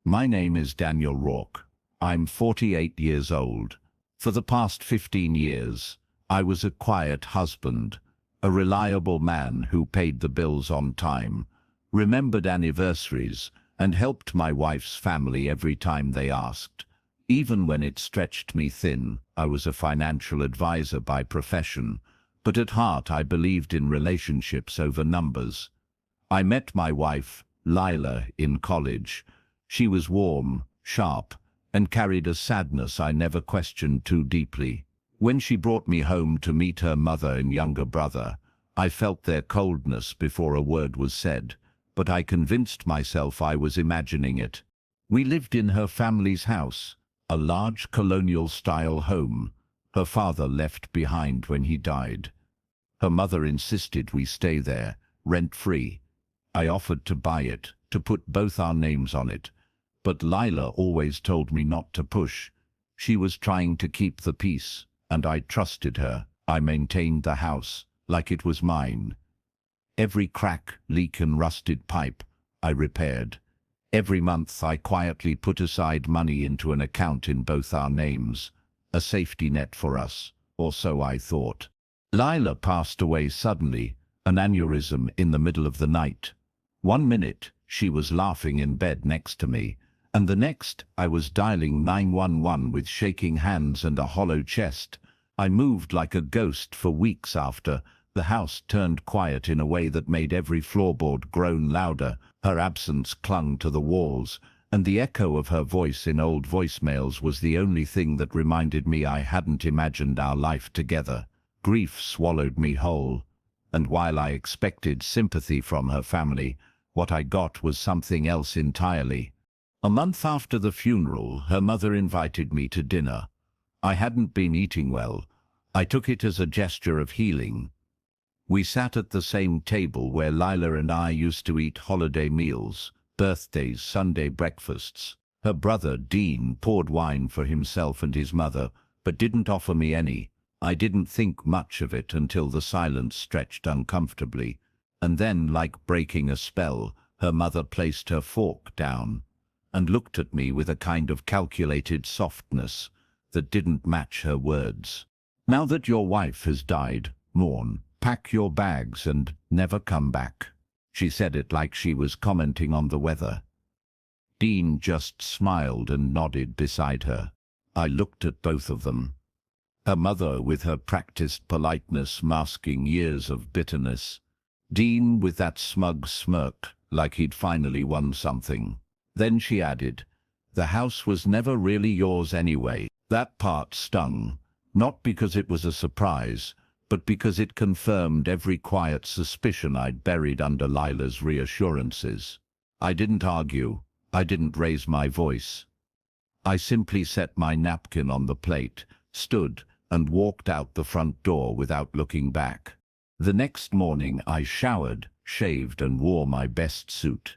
My name is Daniel Rourke. I'm 48 years old. For the past 15 years, I was a quiet husband, a reliable man who paid the bills on time, remembered anniversaries, and helped my wife's family every time they asked. Even when it stretched me thin, I was a financial advisor by profession, but at heart I believed in relationships over numbers. I met my wife, Lila, in college. She was warm, sharp, and carried a sadness I never questioned too deeply. When she brought me home to meet her mother and younger brother, I felt their coldness before a word was said, but I convinced myself I was imagining it. We lived in her family's house, a large colonial-style home her father left behind when he died. Her mother insisted we stay there, rent-free. I offered to buy it, to put both our names on it, but Lila always told me not to push. She was trying to keep the peace, and I trusted her. I maintained the house like it was mine. Every crack, leak and rusted pipe I repaired. Every month I quietly put aside money into an account in both our names, a safety net for us, or so I thought. Lila passed away suddenly, an aneurysm in the middle of the night. One minute she was laughing in bed next to me, and the next I was dialing 911 with shaking hands and a hollow chest. I moved like a ghost for weeks after. The house turned quiet in a way that made every floorboard groan louder. Her absence clung to the walls, and the echo of her voice in old voicemails was the only thing that reminded me I hadn't imagined our life together. Grief swallowed me whole, and while I expected sympathy from her family, what I got was something else entirely. A month after the funeral, her mother invited me to dinner. I hadn't been eating well. I took it as a gesture of healing. We sat at the same table where Lila and I used to eat holiday meals, birthdays, Sunday breakfasts. Her brother, Dean, poured wine for himself and his mother, but didn't offer me any. I didn't think much of it until the silence stretched uncomfortably, and then, like breaking a spell, her mother placed her fork down and looked at me with a kind of calculated softness that didn't match her words. "Now that your wife has died, Mourn, pack your bags and never come back." She said it like she was commenting on the weather. Dean just smiled and nodded beside her. I looked at both of them. Her mother with her practiced politeness masking years of bitterness. Dean with that smug smirk, like he'd finally won something. Then she added, "The house was never really yours anyway." That part stung, not because it was a surprise, but because it confirmed every quiet suspicion I'd buried under Lila's reassurances. I didn't argue. I didn't raise my voice. I simply set my napkin on the plate, stood, and walked out the front door without looking back. The next morning I showered, shaved, and wore my best suit.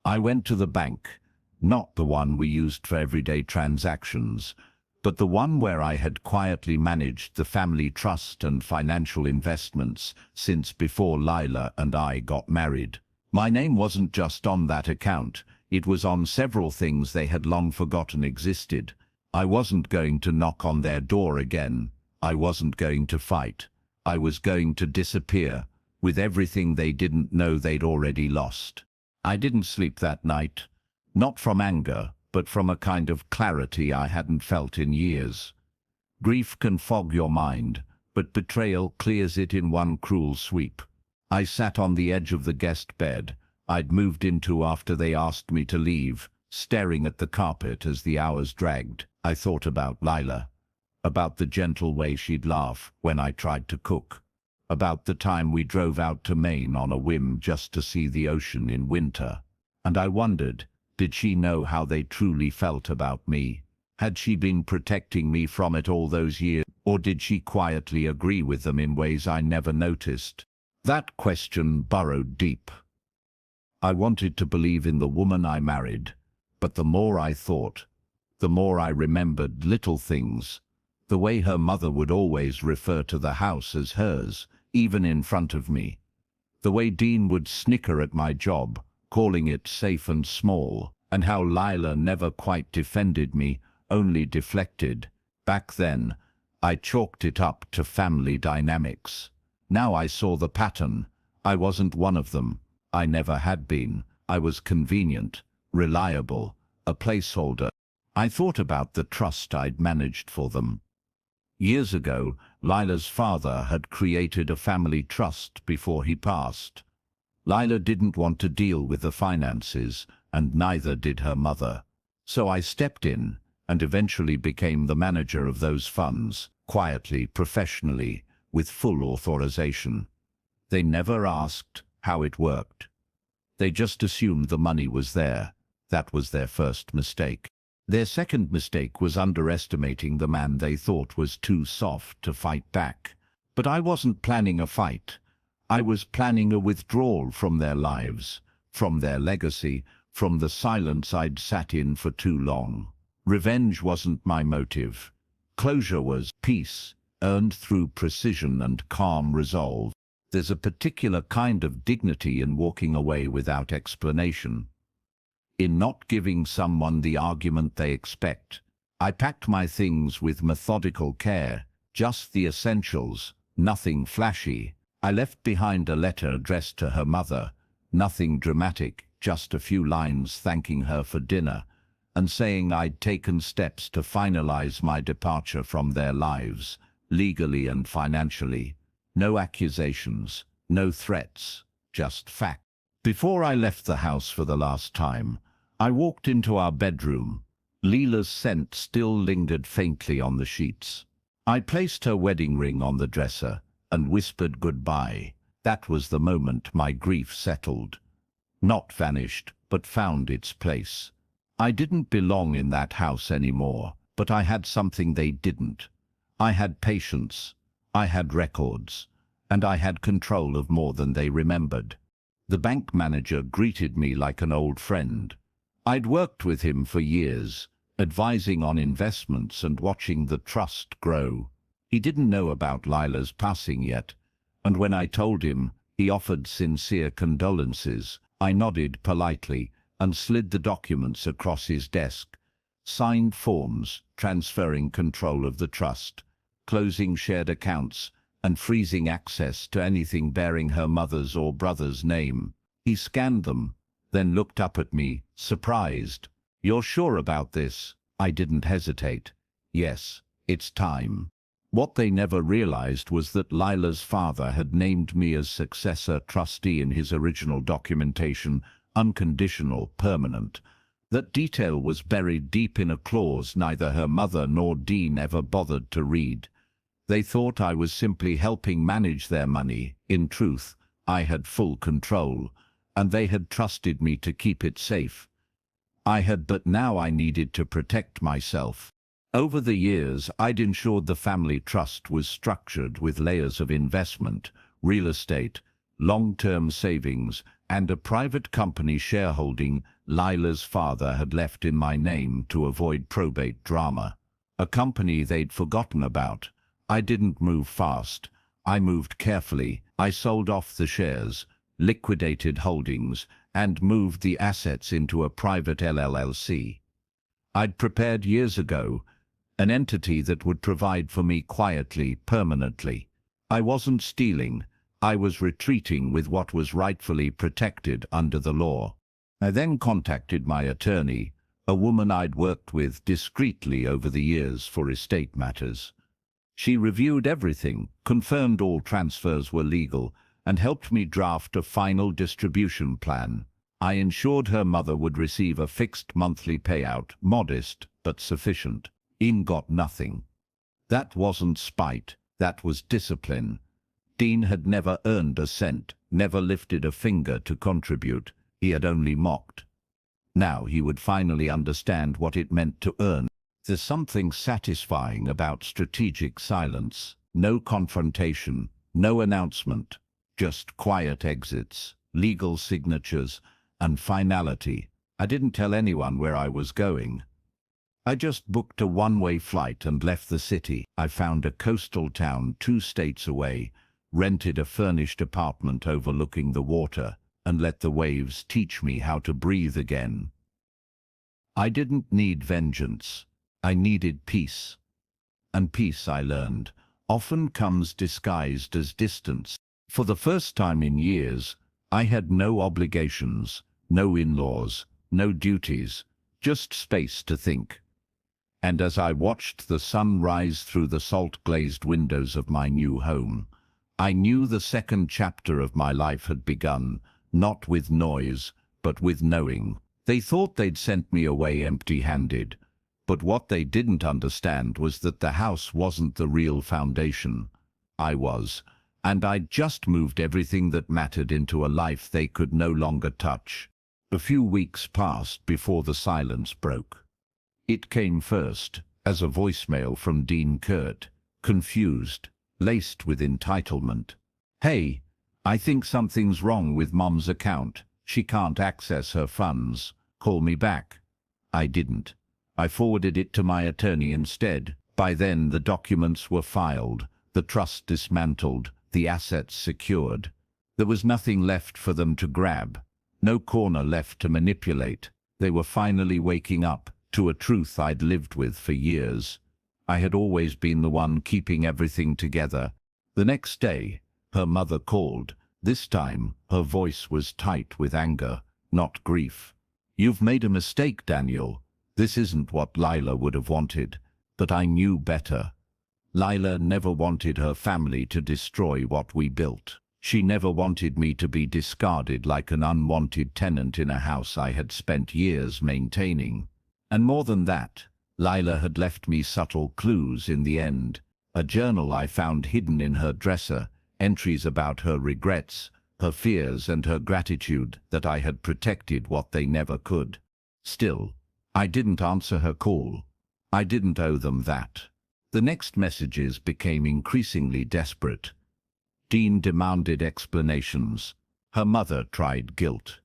I went to the bank, not the one we used for everyday transactions, but the one where I had quietly managed the family trust and financial investments since before Lila and I got married. My name wasn't just on that account, it was on several things they had long forgotten existed. I wasn't going to knock on their door again. I wasn't going to fight. I was going to disappear, with everything they didn't know they'd already lost. I didn't sleep that night, not from anger, but from a kind of clarity I hadn't felt in years. Grief can fog your mind, but betrayal clears it in one cruel sweep. I sat on the edge of the guest bed I'd moved into after they asked me to leave, staring at the carpet as the hours dragged. I thought about Lila, about the gentle way she'd laugh when I tried to cook, about the time we drove out to Maine on a whim just to see the ocean in winter. And I wondered, did she know how they truly felt about me? Had she been protecting me from it all those years, or did she quietly agree with them in ways I never noticed? That question burrowed deep. I wanted to believe in the woman I married, but the more I thought, the more I remembered little things. The way her mother would always refer to the house as hers, even in front of me. The way Dean would snicker at my job, calling it safe and small. and how Lila never quite defended me, only deflected. Back then, I chalked it up to family dynamics. Now I saw the pattern. I wasn't one of them. I never had been. I was convenient, reliable, a placeholder. I thought about the trust I'd managed for them. Years ago, Lila's father had created a family trust before he passed. Lila didn't want to deal with the finances, and neither did her mother. So I stepped in and eventually became the manager of those funds, quietly, professionally, with full authorization. They never asked how it worked. They just assumed the money was there. That was their first mistake. Their second mistake was underestimating the man they thought was too soft to fight back. But I wasn't planning a fight. I was planning a withdrawal from their lives, from their legacy, from the silence I'd sat in for too long. Revenge wasn't my motive. Closure was peace, earned through precision and calm resolve. There's a particular kind of dignity in walking away without explanation, in not giving someone the argument they expect. I packed my things with methodical care, just the essentials, nothing flashy. I left behind a letter addressed to her mother, nothing dramatic, just a few lines thanking her for dinner, and saying I'd taken steps to finalize my departure from their lives, legally and financially. No accusations, no threats, just fact. Before I left the house for the last time, I walked into our bedroom. Lila's scent still lingered faintly on the sheets. I placed her wedding ring on the dresser and whispered goodbye. That was the moment my grief settled. Not vanished, but found its place. I didn't belong in that house anymore, but I had something they didn't. I had patience, I had records, and I had control of more than they remembered. The bank manager greeted me like an old friend. I'd worked with him for years, advising on investments and watching the trust grow. He didn't know about Lila's passing yet, and when I told him, he offered sincere condolences. I nodded politely and slid the documents across his desk. Signed forms, transferring control of the trust, closing shared accounts, and freezing access to anything bearing her mother's or brother's name. He scanned them, then looked up at me, surprised. "You're sure about this?" I didn't hesitate. "Yes, it's time." What they never realized was that Lila's father had named me as successor trustee in his original documentation, unconditional, permanent. That detail was buried deep in a clause neither her mother nor Dean ever bothered to read. They thought I was simply helping manage their money. In truth, I had full control, and they had trusted me to keep it safe. But now I needed to protect myself. Over the years, I'd ensured the family trust was structured with layers of investment, real estate, long-term savings, and a private company shareholding Lila's father had left in my name to avoid probate drama. A company they'd forgotten about. I didn't move fast. I moved carefully. I sold off the shares, liquidated holdings, and moved the assets into a private LLC. I'd prepared years ago, an entity that would provide for me quietly, permanently. I wasn't stealing. I was retreating with what was rightfully protected under the law. I then contacted my attorney, a woman I'd worked with discreetly over the years for estate matters. She reviewed everything, confirmed all transfers were legal, and helped me draft a final distribution plan. I ensured her mother would receive a fixed monthly payout, modest but sufficient. Dean got nothing. That wasn't spite, that was discipline. Dean had never earned a cent, never lifted a finger to contribute. He had only mocked. Now he would finally understand what it meant to earn. There's something satisfying about strategic silence. No confrontation, no announcement, just quiet exits, legal signatures, and finality. I didn't tell anyone where I was going. I just booked a one-way flight and left the city. I found a coastal town 2 states away, rented a furnished apartment overlooking the water, and let the waves teach me how to breathe again. I didn't need vengeance. I needed peace. And peace, I learned, often comes disguised as distance. For the first time in years, I had no obligations, no in-laws, no duties, just space to think. And as I watched the sun rise through the salt-glazed windows of my new home, I knew the second chapter of my life had begun, not with noise, but with knowing. They thought they'd sent me away empty-handed, but what they didn't understand was that the house wasn't the real foundation. I was, and I'd just moved everything that mattered into a life they could no longer touch. A few weeks passed before the silence broke. It came first, as a voicemail from Dean Kurt, confused, laced with entitlement. "Hey, I think something's wrong with Mom's account. She can't access her funds. Call me back." I didn't. I forwarded it to my attorney instead. By then the documents were filed, the trust dismantled, the assets secured. There was nothing left for them to grab, no corner left to manipulate. They were finally waking up to a truth I'd lived with for years. I had always been the one keeping everything together. The next day, her mother called. This time, her voice was tight with anger, not grief. "You've made a mistake, Daniel. This isn't what Lila would have wanted." But I knew better. Lila never wanted her family to destroy what we built. She never wanted me to be discarded like an unwanted tenant in a house I had spent years maintaining. And more than that, Lila had left me subtle clues in the end. A journal I found hidden in her dresser, entries about her regrets, her fears and her gratitude that I had protected what they never could. Still, I didn't answer her call. I didn't owe them that. The next messages became increasingly desperate. Dean demanded explanations. Her mother tried guilt.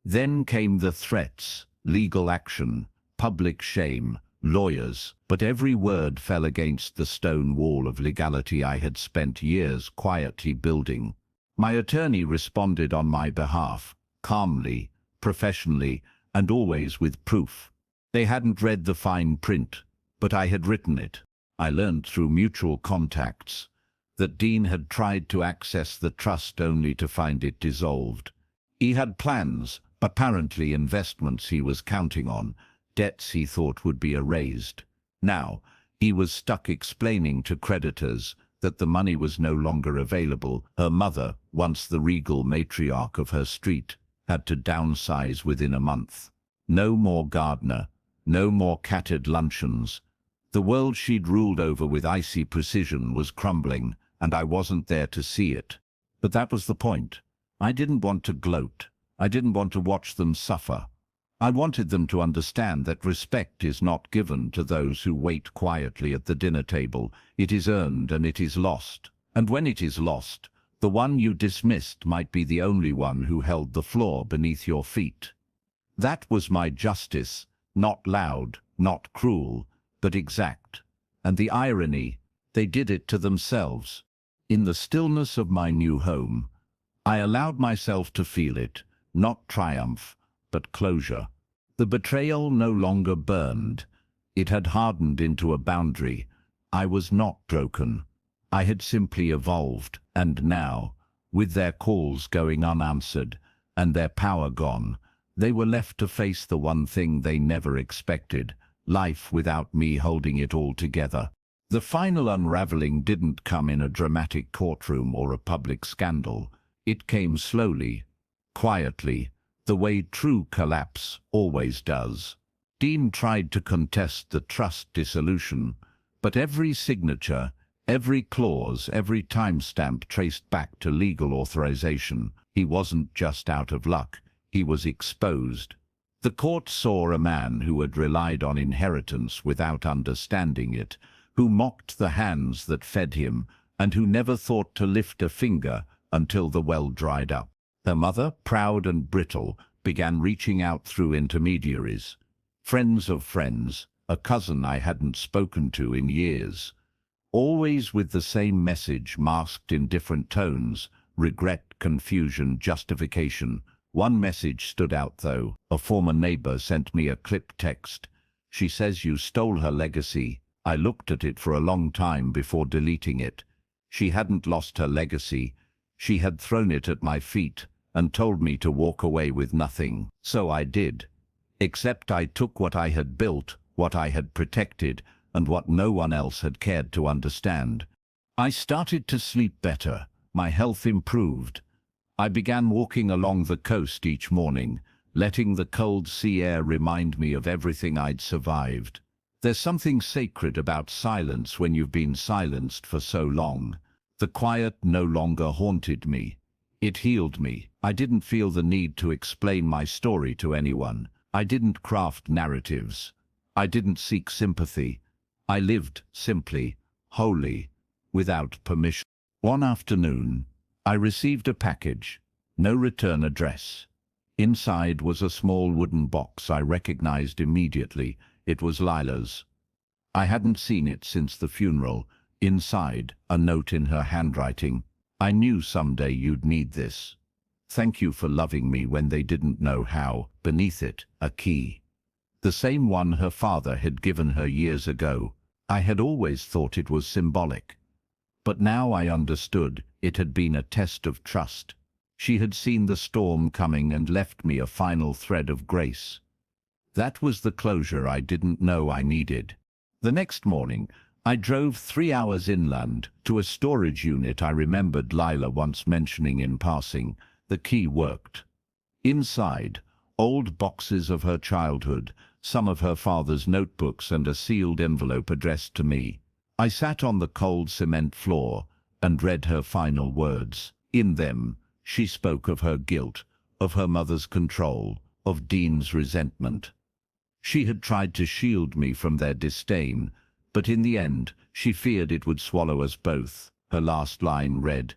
Then came the threats, legal action, public shame, lawyers, but every word fell against the stone wall of legality I had spent years quietly building. My attorney responded on my behalf, calmly, professionally, and always with proof. They hadn't read the fine print, but I had written it. I learned through mutual contacts that Dean had tried to access the trust only to find it dissolved. He had plans, apparently investments he was counting on, debts he thought would be erased. Now, he was stuck explaining to creditors that the money was no longer available. Her mother, once the regal matriarch of her street, had to downsize within a month. No more gardener, no more catered luncheons. The world she'd ruled over with icy precision was crumbling, and I wasn't there to see it. But that was the point. I didn't want to gloat. I didn't want to watch them suffer. I wanted them to understand that respect is not given to those who wait quietly at the dinner table. It is earned and it is lost. And when it is lost, the one you dismissed might be the only one who held the floor beneath your feet. That was my justice, not loud, not cruel, but exact. And the irony, they did it to themselves. In the stillness of my new home, I allowed myself to feel it, not triumph, but closure. The betrayal no longer burned. It had hardened into a boundary. I was not broken. I had simply evolved, and now, with their calls going unanswered and their power gone, they were left to face the one thing they never expected, life without me holding it all together. The final unraveling didn't come in a dramatic courtroom or a public scandal. It came slowly, quietly, the way true collapse always does. Dean tried to contest the trust dissolution, but every signature, every clause, every timestamp traced back to legal authorization. He wasn't just out of luck, he was exposed. The court saw a man who had relied on inheritance without understanding it, who mocked the hands that fed him, and who never thought to lift a finger until the well dried up. Her mother, proud and brittle, began reaching out through intermediaries. Friends of friends, a cousin I hadn't spoken to in years. Always with the same message masked in different tones: regret, confusion, justification. One message stood out though. A former neighbor sent me a clipped text. She says you stole her legacy. I looked at it for a long time before deleting it. She hadn't lost her legacy. She had thrown it at my feet and told me to walk away with nothing. So I did. Except I took what I had built, what I had protected, and what no one else had cared to understand. I started to sleep better. My health improved. I began walking along the coast each morning, letting the cold sea air remind me of everything I'd survived. There's something sacred about silence when you've been silenced for so long. The quiet no longer haunted me. It healed me. I didn't feel the need to explain my story to anyone. I didn't craft narratives. I didn't seek sympathy. I lived simply, wholly, without permission. One afternoon, I received a package, no return address. Inside was a small wooden box I recognized immediately. It was Lila's. I hadn't seen it since the funeral. Inside, a note in her handwriting. I knew someday you'd need this. Thank you for loving me when they didn't know how. Beneath it, a key. The same one her father had given her years ago. I had always thought it was symbolic. But now I understood it had been a test of trust. She had seen the storm coming and left me a final thread of grace. That was the closure I didn't know I needed. The next morning, I drove 3 hours inland to a storage unit I remembered Lila once mentioning in passing. The key worked. Inside, old boxes of her childhood, some of her father's notebooks and a sealed envelope addressed to me. I sat on the cold cement floor and read her final words. In them, she spoke of her guilt, of her mother's control, of Dean's resentment. She had tried to shield me from their disdain, but in the end, she feared it would swallow us both. Her last line read,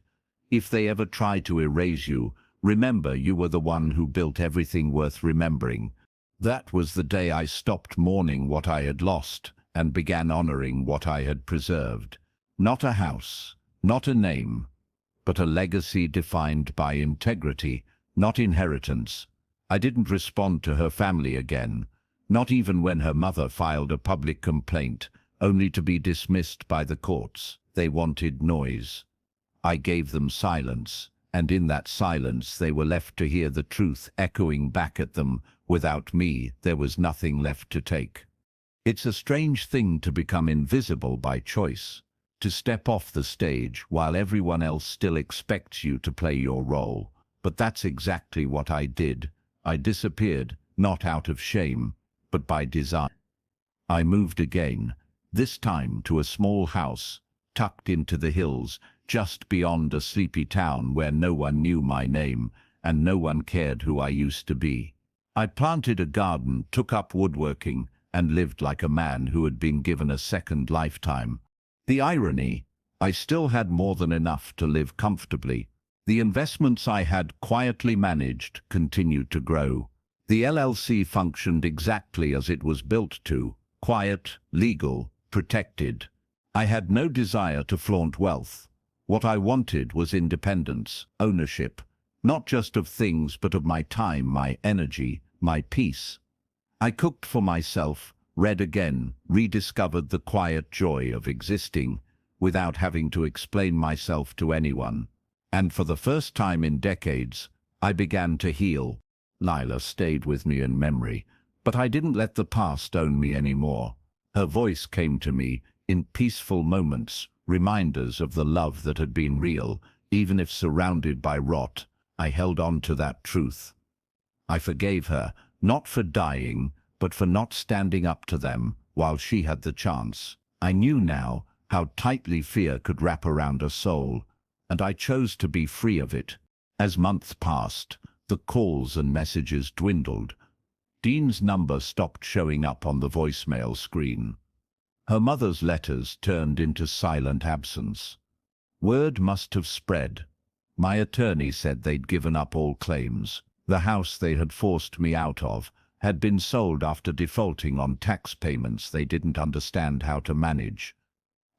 "If they ever try to erase you, remember you were the one who built everything worth remembering." That was the day I stopped mourning what I had lost and began honoring what I had preserved. Not a house, not a name, but a legacy defined by integrity, not inheritance. I didn't respond to her family again, not even when her mother filed a public complaint, only to be dismissed by the courts. They wanted noise. I gave them silence, and in that silence they were left to hear the truth echoing back at them. Without me, there was nothing left to take. It's a strange thing to become invisible by choice, to step off the stage while everyone else still expects you to play your role. But that's exactly what I did. I disappeared, not out of shame, but by design. I moved again, this time to a small house, tucked into the hills, just beyond a sleepy town where no one knew my name and no one cared who I used to be. I planted a garden, took up woodworking, and lived like a man who had been given a second lifetime. The irony, I still had more than enough to live comfortably. The investments I had quietly managed continued to grow. The LLC functioned exactly as it was built to, quiet, legal, protected. I had no desire to flaunt wealth. What I wanted was independence, ownership, not just of things but of my time, my energy, my peace. I cooked for myself, read again, rediscovered the quiet joy of existing without having to explain myself to anyone. And for the first time in decades, I began to heal. Lila stayed with me in memory, but I didn't let the past own me anymore. Her voice came to me in peaceful moments, reminders of the love that had been real, even if surrounded by rot. I held on to that truth. I forgave her, not for dying, but for not standing up to them while she had the chance. I knew now how tightly fear could wrap around a soul, and I chose to be free of it. As months passed, the calls and messages dwindled. Dean's number stopped showing up on the voicemail screen. Her mother's letters turned into silent absence. Word must have spread. My attorney said they'd given up all claims. The house they had forced me out of had been sold after defaulting on tax payments they didn't understand how to manage.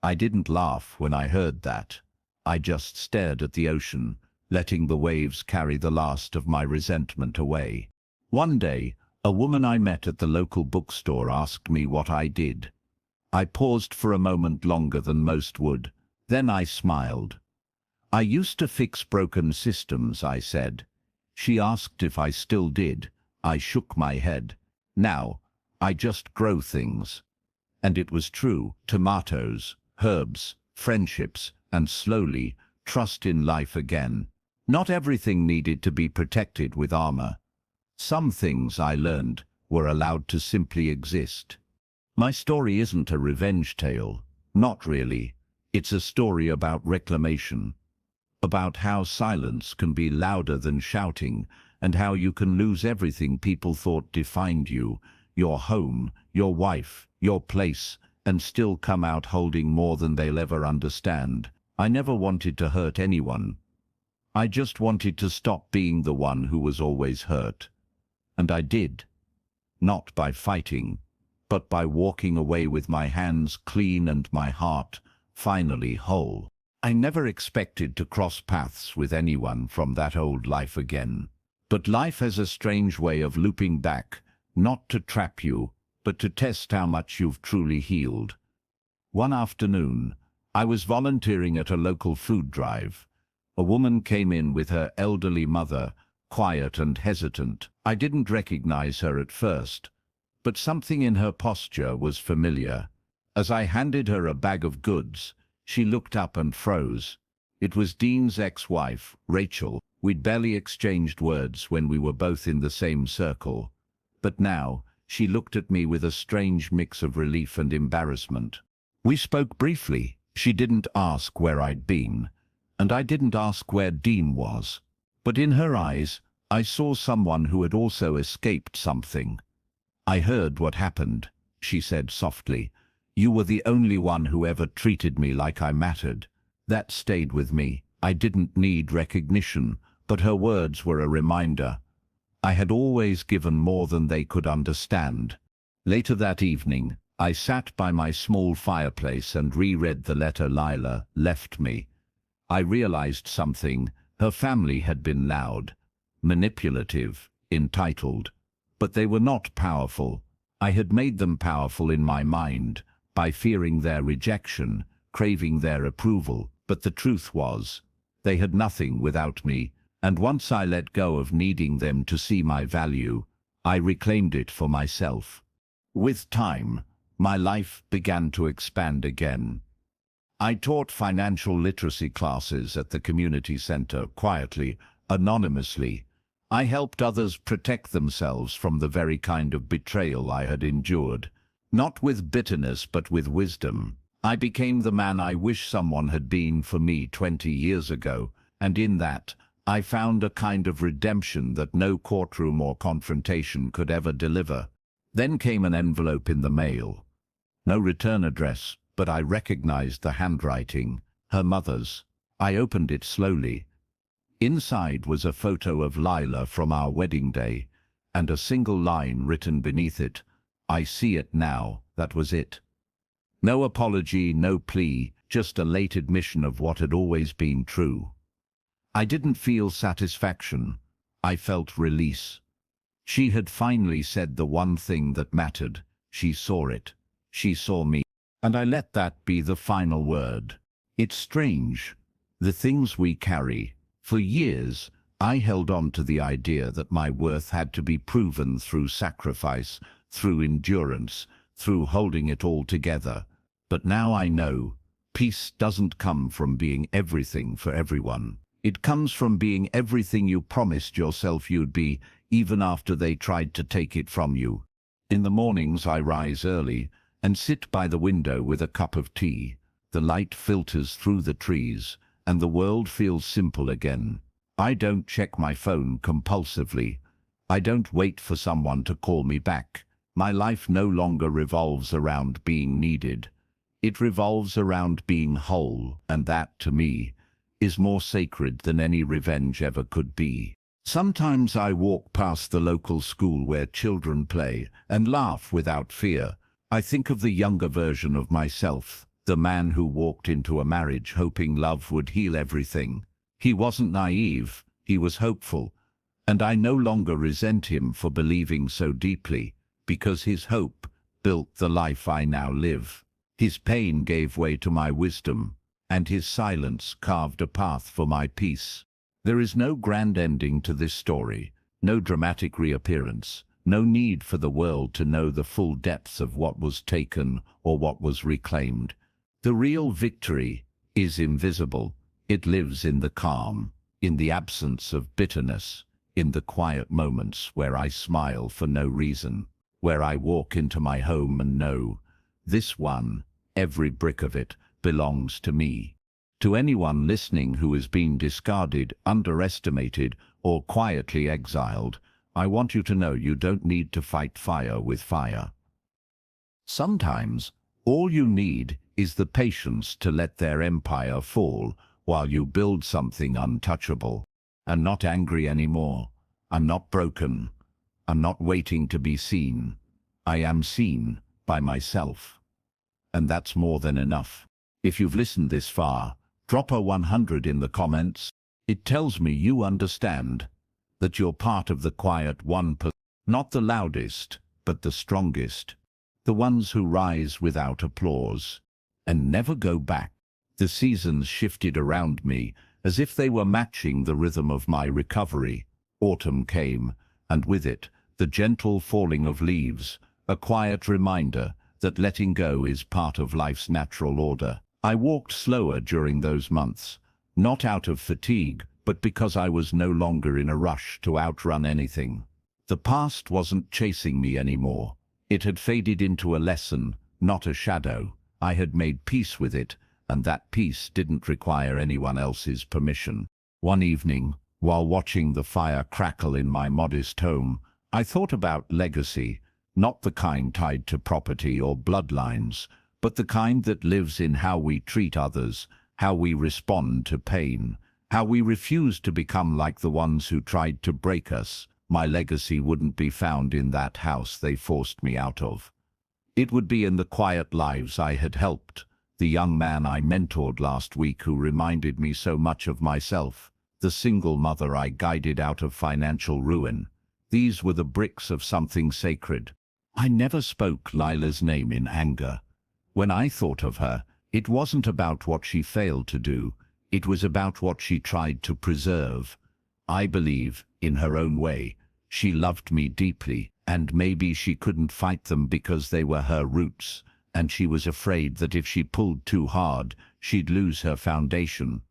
I didn't laugh when I heard that. I just stared at the ocean, letting the waves carry the last of my resentment away. One day, a woman I met at the local bookstore asked me what I did. I paused for a moment longer than most would. Then I smiled. "I used to fix broken systems," I said. She asked if I still did. I shook my head. "Now, I just grow things." And it was true. Tomatoes, herbs, friendships, and slowly, trust in life again. Not everything needed to be protected with armor. Some things, I learned, were allowed to simply exist. My story isn't a revenge tale. Not really. It's a story about reclamation. About how silence can be louder than shouting, and how you can lose everything people thought defined you, your home, your wife, your place, and still come out holding more than they'll ever understand. I never wanted to hurt anyone. I just wanted to stop being the one who was always hurt. And I did. Not by fighting, but by walking away with my hands clean and my heart finally whole. I never expected to cross paths with anyone from that old life again. But life has a strange way of looping back, not to trap you, but to test how much you've truly healed. One afternoon, I was volunteering at a local food drive. A woman came in with her elderly mother, quiet and hesitant. I didn't recognize her at first, but something in her posture was familiar. As I handed her a bag of goods, she looked up and froze. It was Dean's ex-wife, Rachel. We'd barely exchanged words when we were both in the same circle. But now, she looked at me with a strange mix of relief and embarrassment. We spoke briefly. She didn't ask where I'd been, and I didn't ask where Dean was. But in her eyes, I saw someone who had also escaped something. "I heard what happened," she said softly. "You were the only one who ever treated me like I mattered." That stayed with me. I didn't need recognition, but her words were a reminder. I had always given more than they could understand. Later that evening, I sat by my small fireplace and reread the letter Lila left me. I realized something. Her family had been loud, manipulative, entitled. But they were not powerful. I had made them powerful in my mind, by fearing their rejection, craving their approval. But the truth was, they had nothing without me, and once I let go of needing them to see my value, I reclaimed it for myself. With time, my life began to expand again. I taught financial literacy classes at the community center, quietly, anonymously. I helped others protect themselves from the very kind of betrayal I had endured. Not with bitterness, but with wisdom. I became the man I wish someone had been for me 20 years ago, and in that, I found a kind of redemption that no courtroom or confrontation could ever deliver. Then came an envelope in the mail. No return address, but I recognized the handwriting, her mother's. I opened it slowly. Inside was a photo of Lila from our wedding day, and a single line written beneath it. "I see it now." That was it. No apology, no plea, just a late admission of what had always been true. I didn't feel satisfaction. I felt release. She had finally said the one thing that mattered. She saw it. She saw me. And I let that be the final word. It's strange. The things we carry. For years, I held on to the idea that my worth had to be proven through sacrifice, through endurance, through holding it all together. But now I know, peace doesn't come from being everything for everyone. It comes from being everything you promised yourself you'd be, even after they tried to take it from you. In the mornings I rise early and sit by the window with a cup of tea. The light filters through the trees, and the world feels simple again. I don't check my phone compulsively. I don't wait for someone to call me back. My life no longer revolves around being needed. It revolves around being whole, and that, to me, is more sacred than any revenge ever could be. Sometimes I walk past the local school where children play and laugh without fear. I think of the younger version of myself, the man who walked into a marriage hoping love would heal everything. He wasn't naive, he was hopeful, and I no longer resent him for believing so deeply, because his hope built the life I now live. His pain gave way to my wisdom, and his silence carved a path for my peace. There is no grand ending to this story, no dramatic reappearance, no need for the world to know the full depths of what was taken or what was reclaimed. The real victory is invisible. It lives in the calm, in the absence of bitterness, in the quiet moments where I smile for no reason, where I walk into my home and know, this one, every brick of it, belongs to me. To anyone listening who has been discarded, underestimated, or quietly exiled, I want you to know you don't need to fight fire with fire. Sometimes, all you need is the patience to let their empire fall while you build something untouchable. I'm not angry anymore. I'm not broken. I'm not waiting to be seen. I am seen by myself. And that's more than enough. If you've listened this far, drop a 100 in the comments. It tells me you understand, that you're part of the quiet 1%, not the loudest, but the strongest, the ones who rise without applause and never go back. The seasons shifted around me as if they were matching the rhythm of my recovery. Autumn came, and with it, the gentle falling of leaves, a quiet reminder that letting go is part of life's natural order. I walked slower during those months, not out of fatigue, but because I was no longer in a rush to outrun anything. The past wasn't chasing me anymore. It had faded into a lesson, not a shadow. I had made peace with it, and that peace didn't require anyone else's permission. One evening, while watching the fire crackle in my modest home, I thought about legacy, not the kind tied to property or bloodlines, but the kind that lives in how we treat others, how we respond to pain, how we refuse to become like the ones who tried to break us. My legacy wouldn't be found in that house they forced me out of. It would be in the quiet lives I had helped, the young man I mentored last week who reminded me so much of myself, the single mother I guided out of financial ruin. These were the bricks of something sacred. I never spoke Lila's name in anger. When I thought of her, it wasn't about what she failed to do, it was about what she tried to preserve. I believe, in her own way, she loved me deeply, and maybe she couldn't fight them because they were her roots, and she was afraid that if she pulled too hard, she'd lose her foundation.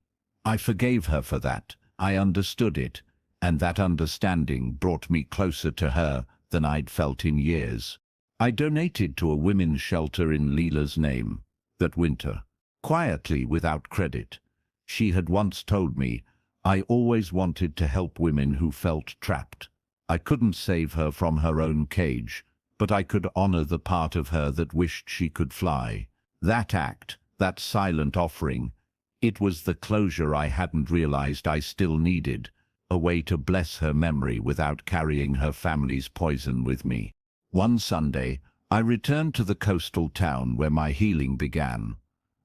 I forgave her for that. I understood it, and that understanding brought me closer to her than I'd felt in years. I donated to a women's shelter in Leela's name that winter, quietly without credit. She had once told me, I always wanted to help women who felt trapped. I couldn't save her from her own cage, but I could honor the part of her that wished she could fly. That act, that silent offering, it was the closure I hadn't realized I still needed, a way to bless her memory without carrying her family's poison with me. One Sunday, I returned to the coastal town where my healing began.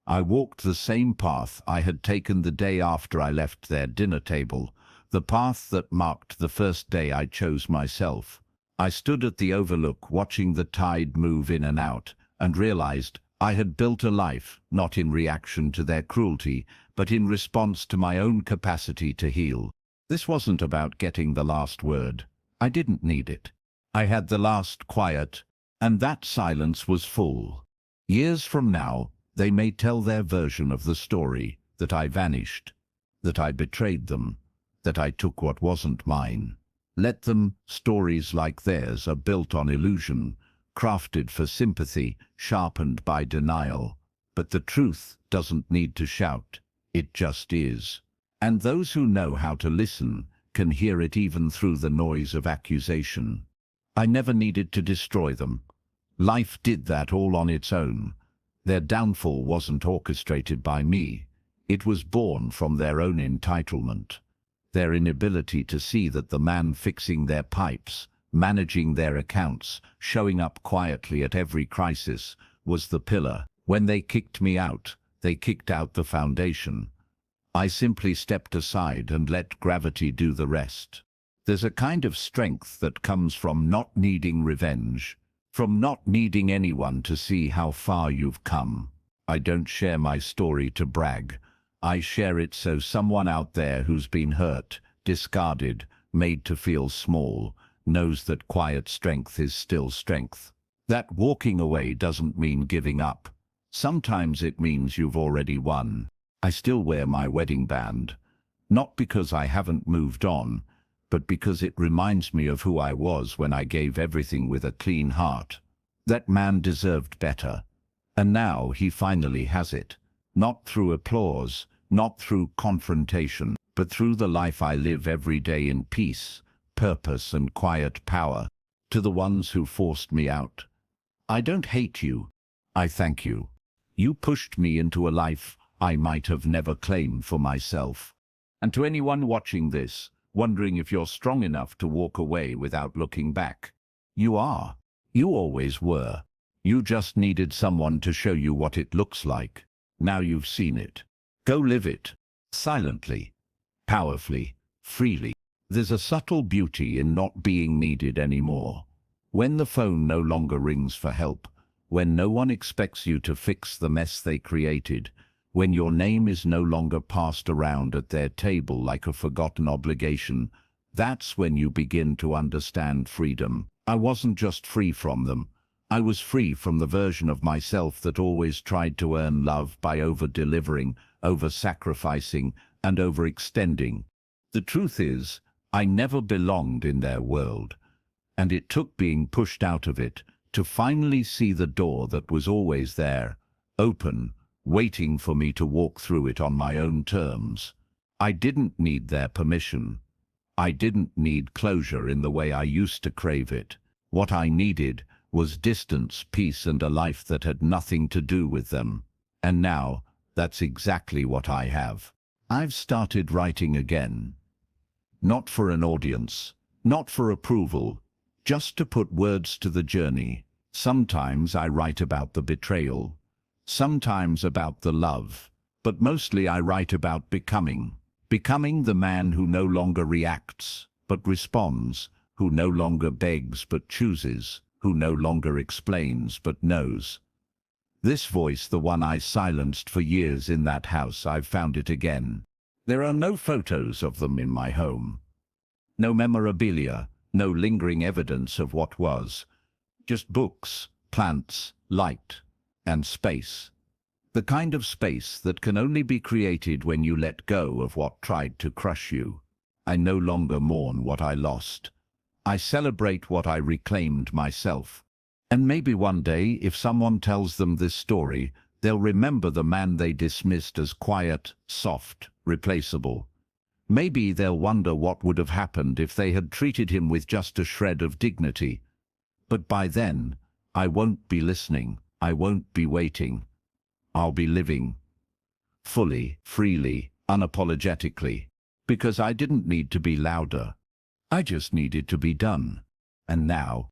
I walked the same path I had taken the day after I left their dinner table, the path that marked the first day I chose myself. I stood at the overlook watching the tide move in and out, and realized I had built a life not in reaction to their cruelty, but in response to my own capacity to heal. This wasn't about getting the last word. I didn't need it. I had the last quiet, and that silence was full. Years from now, they may tell their version of the story, that I vanished, that I betrayed them, that I took what wasn't mine. Let them. Stories like theirs are built on illusion, crafted for sympathy, sharpened by denial. But the truth doesn't need to shout, it just is. And those who know how to listen can hear it even through the noise of accusation. I never needed to destroy them. Life did that all on its own. Their downfall wasn't orchestrated by me. It was born from their own entitlement. Their inability to see that the man fixing their pipes, managing their accounts, showing up quietly at every crisis, was the pillar. When they kicked me out, they kicked out the foundation. I simply stepped aside and let gravity do the rest. There's a kind of strength that comes from not needing revenge, from not needing anyone to see how far you've come. I don't share my story to brag. I share it so someone out there who's been hurt, discarded, made to feel small, knows that quiet strength is still strength. That walking away doesn't mean giving up. Sometimes it means you've already won. I still wear my wedding band, not because I haven't moved on, but because it reminds me of who I was when I gave everything with a clean heart. That man deserved better, and now he finally has it. Not through applause, not through confrontation, but through the life I live every day in peace, purpose and quiet power. To the ones who forced me out, I don't hate you, I thank you. You pushed me into a life I might have never claimed for myself. And to anyone watching this, wondering if you're strong enough to walk away without looking back, you are. You always were. You just needed someone to show you what it looks like. Now you've seen it. Go live it. Silently, powerfully, freely. There's a subtle beauty in not being needed anymore. When the phone no longer rings for help, when no one expects you to fix the mess they created, when your name is no longer passed around at their table like a forgotten obligation, that's when you begin to understand freedom. I wasn't just free from them. I was free from the version of myself that always tried to earn love by over-delivering, over-sacrificing, and overextending. The truth is, I never belonged in their world, and it took being pushed out of it to finally see the door that was always there, open, waiting for me to walk through it on my own terms. I didn't need their permission. I didn't need closure in the way I used to crave it. What I needed was distance, peace, and a life that had nothing to do with them. And now, that's exactly what I have. I've started writing again. Not for an audience, not for approval, just to put words to the journey. Sometimes I write about the betrayal, sometimes about the love, but mostly I write about becoming. Becoming the man who no longer reacts, but responds, who no longer begs but chooses, who no longer explains but knows. This voice, the one I silenced for years in that house, I've found it again. There are no photos of them in my home. No memorabilia, no lingering evidence of what was. Just books, plants, light, and space. The kind of space that can only be created when you let go of what tried to crush you. I no longer mourn what I lost. I celebrate what I reclaimed myself. And maybe one day, if someone tells them this story, they'll remember the man they dismissed as quiet, soft, replaceable. Maybe they'll wonder what would have happened if they had treated him with just a shred of dignity. But by then, I won't be listening. I won't be waiting. I'll be living. Fully, freely, unapologetically. Because I didn't need to be louder. I just needed to be done. And now,